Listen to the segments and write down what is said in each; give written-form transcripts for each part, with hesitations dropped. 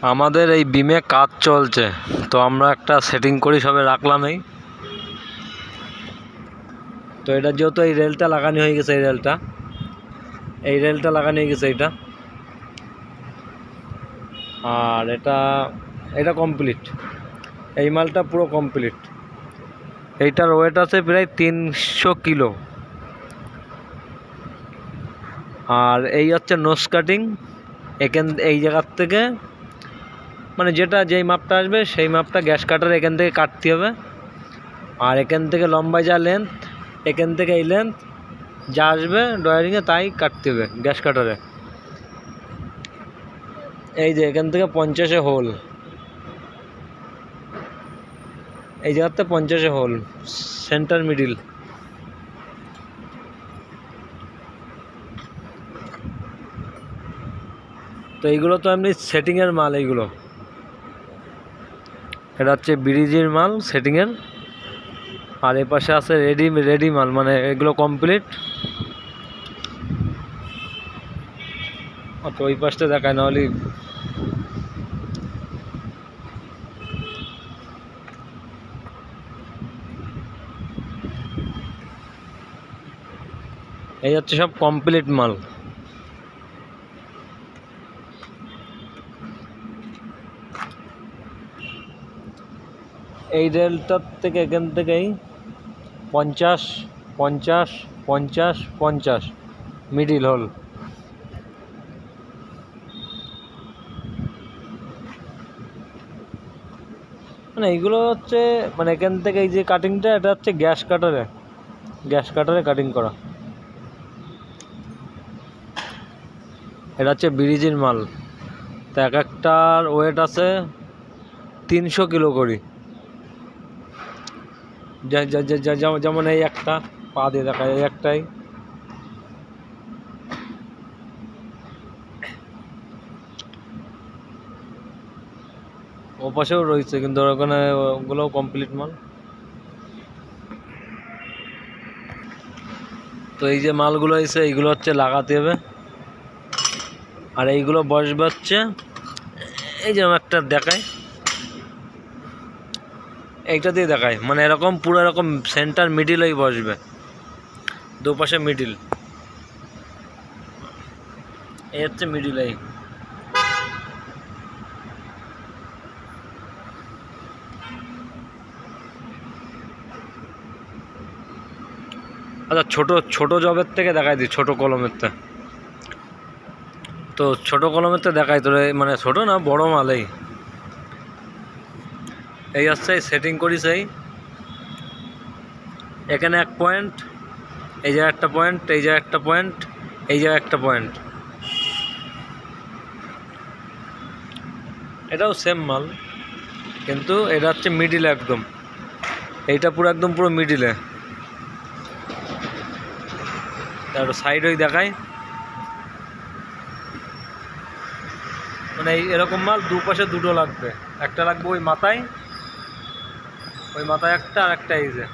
আমাদের এই বিমে কাজ চলছে, তো আমরা একটা সেটিং করি সবে রাখলাম। তো এটা যেহেতু এই রেলটা লাগানো হয়ে গেছে, এই রেলটা লাগানো হয়ে গেছে এটা, আর এটা কমপ্লিট, এই মালটা পুরো কমপ্লিট। এইটার ওয়েট আছে প্রায় 300 কিলো। আর এই হচ্ছে নোজ কাটিং, এই জায়গার থেকে মানে যেই মাপটা আসবে সেই মাপটা গ্যাস কাটার এখান থেকে কাটতে হবে। আর এখান থেকে লম্বায় যা লেন্থ, এখান থেকে এই লেন্থ যা আসবে ডয়ারিংয়ে তাই কাটতে হবে গ্যাস কাটারে। এই যে এখান থেকে 50-এ হোল, এই জায়গাতে 50-এ হোল, সেন্টার মিডিল। তো এইগুলো তো এমনি সেটিংয়ের মাল, এইগুলো এটা হচ্ছে ব্রিজের মাল সেটিংয়ের। আর এ পাশে আছে রেডি মাল, মানে এগুলো কমপ্লিট। তো ওই পাশটা দেখায় না হলে, এই হচ্ছে সব কমপ্লিট মাল। এই রেলটার থেকে এখান থেকেই 50, 50, 50, 50 মিডিল হোল। মানে এইগুলো হচ্ছে মানে এখান থেকে এই যে কাটিংটা, এটা হচ্ছে গ্যাস কাটারে কাটিং করা। এটা হচ্ছে ব্রিজের মাল। তো এক একটার ওয়েট আছে 300 কিলো করে। যেমন এই একটা পা দিয়ে দেখায়, এই একটাই। ও পাশেও রয়েছে, কিন্তু ওখানে ওগুলোও কমপ্লিট মাল। তো এই যে মালগুলো এসে এইগুলো হচ্ছে লাগাতে হবে। আর এইগুলো বসবে হচ্ছে এই যে একটা দেখায়, এইটা দিয়ে দেখায়, মানে এরকম পুরো এরকম সেন্টার মিডিলেই বসবে, দুপাশে মিডিল। এই হচ্ছে মিডিল। এই আচ্ছা, ছোট জবের থেকে দেখাই দিই, ছোট কলমের থেকে। তো ছোট কলমের থেকে দেখাই তোর, মানে ছোট না বড় মালেই। এই হচ্ছে সেটিং করিস, এখানে এক পয়েন্ট, এই জায়গায় একটা পয়েন্ট, এই জায়গায় একটা পয়েন্ট, এই জায়গায় একটা পয়েন্ট। এটাও সেম মাল, কিন্তু এটা হচ্ছে মিডিলে একদম, এইটা পুরো একদম পুরো মিডিলে। তারপর সাইড ওই দেখায়, মানে এরকম মাল দুপাশে দুটো লাগবে, একটা লাগবে ওই মাথায় একটা, আর একটা এই যে।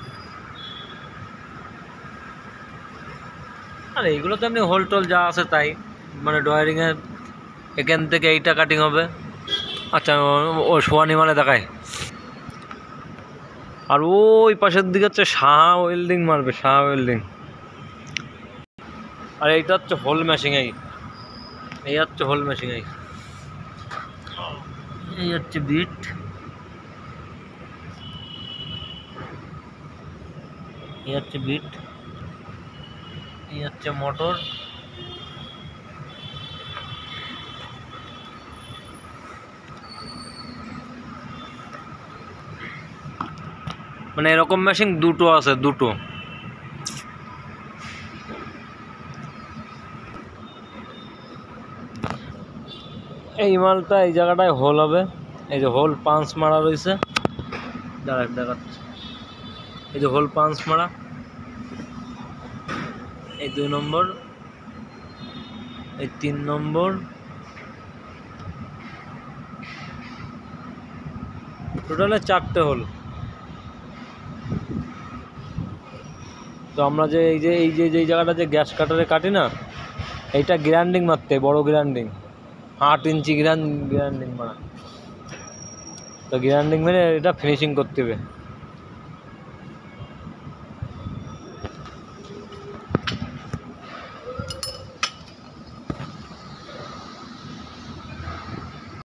আর এইগুলো তো এমনি হোল টোল যা আছে তাই, মানে ডয়ারিংয়ে এখান থেকে এইটা কাটিং হবে। আচ্ছা, ও সোয়ানি মালে দেখায়। আর ওই পাশের দিকে হচ্ছে সাহা ওয়েল্ডিং মারবে, সাহা ওয়েল্ডিং। আর এইটা হচ্ছে হোল মেশিং, এই হচ্ছে হোল মেশিং। এই হচ্ছে বিট, এই হচ্ছে বিট, এই হচ্ছে মোটর। মানে এরকম মেশিন দুটো আছে, দুটো। এই মালটা এই জায়গাটায় হোল হবে, এই যে হোল পাঞ্চ মারা রয়েছে, দেখাচ্ছে। এই যে হোল পাঞ্চ মারা, এই 2 নম্বর, এই 3 নম্বর, টোটালে 4টে হোল। তো আমরা যে এই যে জায়গাটা যে গ্যাস কাটারে কাটি না, এইটা গ্রাইন্ডিং মারতে, বড় গ্রাইন্ডিং। 8 इंची গ্রাইন্ডিং মারা। তো গ্রাইন্ডিং মেরে এটা ফিনিশিং করতে হবে।